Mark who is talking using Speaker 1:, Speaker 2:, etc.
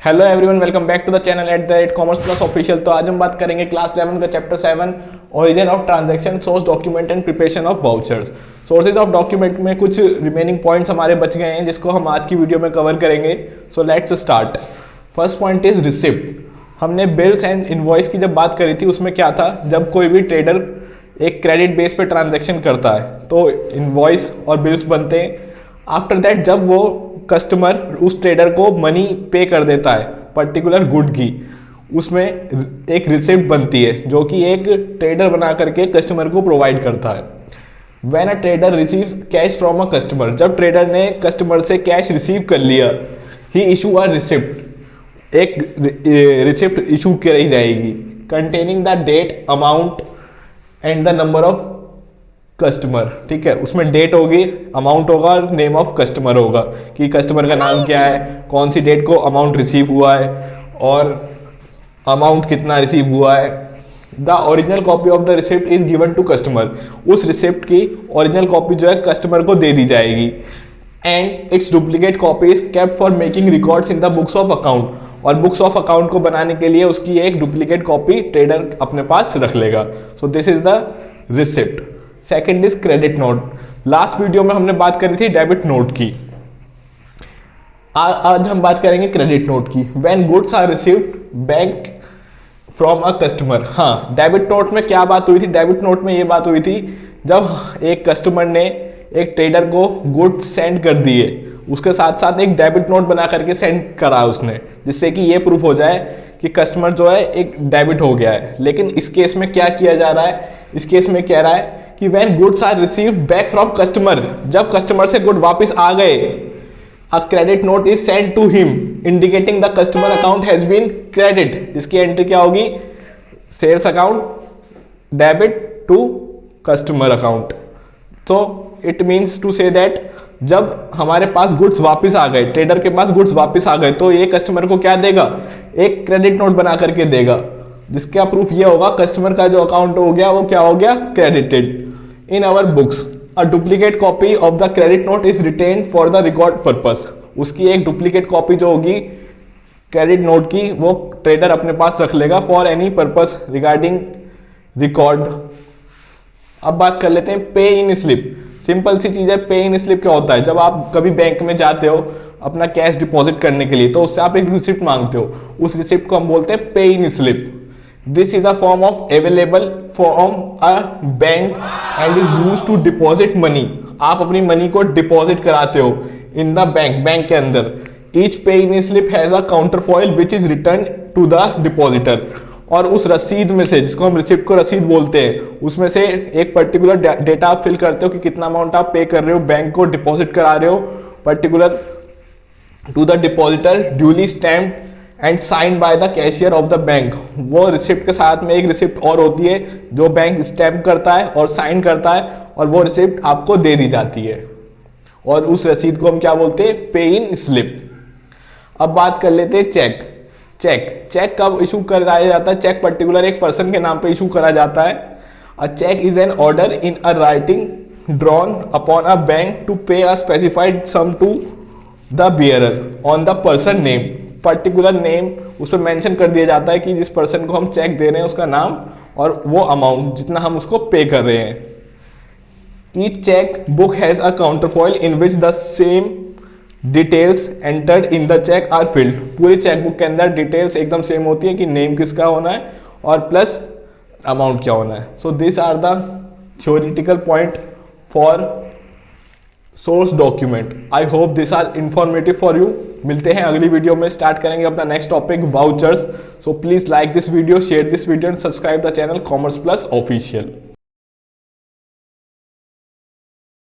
Speaker 1: Hello everyone, welcome back to the channel at the rate commerce plus official. तो आज हम बात करेंगे क्लास 11 का chapter 7 origin of transaction, source document and preparation of vouchers. Sources of document में कुछ remaining points हमारे बच गए हैं जिसको हम आज की वीडियो में कवर करेंगे। So let's start. First point is receipt. हमने बिल्स एंड इनवॉइस की जब बात करी थी उसमें क्या था, जब कोई भी ट्रेडर एक क्रेडिट बेस पे ट्रांजैक्शन करता है तो इनवॉइस और बिल्स बनते हैं। आफ्टर दैट जब वो कस्टमर उस ट्रेडर को मनी पे कर देता है पर्टिकुलर गुड की, उसमें एक रिसिप्ट बनती है जो कि एक ट्रेडर बना करके कस्टमर को प्रोवाइड करता है। When a trader receives cash from a customer, जब ट्रेडर ने कस्टमर से कैश रिसीव कर लिया, ही इशू अ रिसिप्ट, एक रिसिप्ट इशू करी जाएगी containing the date, amount and the number of customer. ठीक है, उसमें डेट होगी, अमाउंट होगा और नेम ऑफ कस्टमर होगा कि कस्टमर का नाम क्या है, कौन सी डेट को अमाउंट रिसीव हुआ है और अमाउंट कितना रिसीव हुआ है। The original copy of the receipt is given to customer, उस रिसिप्ट की ओरिजिनल कॉपी जो है कस्टमर को दे दी जाएगी। And its duplicate copy is kept for making records in the books of account, और बुक्स ऑफ अकाउंट को बनाने के लिए उसकी एक डुप्लीकेट कॉपी ट्रेडर अपने पास रख लेगा। So this is the receipt. Second is credit note. Last video में हमने बात करी थी डेबिट नोट की, आज हम बात करेंगे क्रेडिट नोट की। When goods are received back from a customer. हाँ, डेबिट नोट में क्या बात हुई थी, डेबिट नोट में ये बात हुई थी जब एक कस्टमर ने एक ट्रेडर को गुड्स सेंड कर दिए, उसके साथ साथ एक डेबिट नोट बना करके सेंड करा उसने, जिससे कि ये प्रूफ हो जाए कि कस्टमर जो है एक डेबिट हो गया है। लेकिन इस केस में क्या किया जा रहा है, इस केस में कह रहा है कि when goods are received back from customer, जब कस्टमर से गुड वापस आ गए, a credit note is send to him indicating the customer account has been credit, जिसकी एंट्री क्या होगी, sales account debit to customer account. तो it means to say that जब हमारे पास गुड्स वापस आ गए, ट्रेडर के पास गुड्स वापस आ गए, तो ये कस्टमर को क्या देगा, एक क्रेडिट नोट बना करके देगा, जिसका प्रूफ ये होगा कस्टमर का जो अकाउंट हो गया वो क्या हो गया, credited. In our books a duplicate copy of the credit note is written for the record purpose, उसकी एक डुप्लीकेट कॉपी जो होगी क्रेडिट नोट की वो ट्रेडर अपने पास रख लेगा for any purpose regarding record. अब बात कर लेते हैं पे इन स्लिप। सिंपल सी चीज है, पे इन स्लिप क्या होता है, जब आप कभी बैंक में जाते हो अपना कैश डिपॉजिट करने के लिए तो उससे आप एक रिसिप्ट मांगते हो, उस रिसिप्ट को हम बोलते हैं पे इन slip. This is a form of available from a bank and is used to deposit money. आप अपनी मनी को डिपॉजिट कराते हो इन द बैंक, बैंक के अंदर। Each pay in slip has a counterfoil which is returned to the depositor. और उस रसीद में से, जिसको हम रिसिप्ट को रसीद बोलते हैं, उसमें से एक पर्टिकुलर डेटा आप फिल करते हो कि कितना अमाउंट आप पे कर रहे हो, बैंक को डिपॉजिट करा रहे हो particular to the depositor, duly stamped and sign by the cashier of the bank. वो रिसिप्ट के साथ में एक रिसिप्ट और होती है जो बैंक स्टैम्प करता है और साइन करता है, और वो रिसिप्ट आपको दे दी जाती है, और उस रसीद को हम क्या बोलते हैं, पे इन स्लिप। अब बात कर लेते हैं चेक। चेक कब इशू कराया जाता है, चेक पर्टिकुलर एक पर्सन के नाम पे इशू करा जाता है। A cheque is an order in a writing drawn upon a bank to pay a specified sum to the bearer on the person name. Particular name उस पर मेंशन कर दिया जाता है कि जिस पर्सन को हम चेक दे रहे हैं उसका नाम और वो अमाउंट जितना हम उसको पे कर रहे हैं। Each cheque book has a counterfoil in which the same details entered in the cheque are filled. पूरी चेक बुक के अंदर डिटेल्स एकदम सेम होती है कि नेम किसका होना है और प्लस अमाउंट क्या होना है। So this are the theoretical point for source document. I hope this are informative for you. मिलते हैं अगली वीडियो में, स्टार्ट करेंगे अपना next topic vouchers. So please like this video, share this video and subscribe the channel commerce plus official.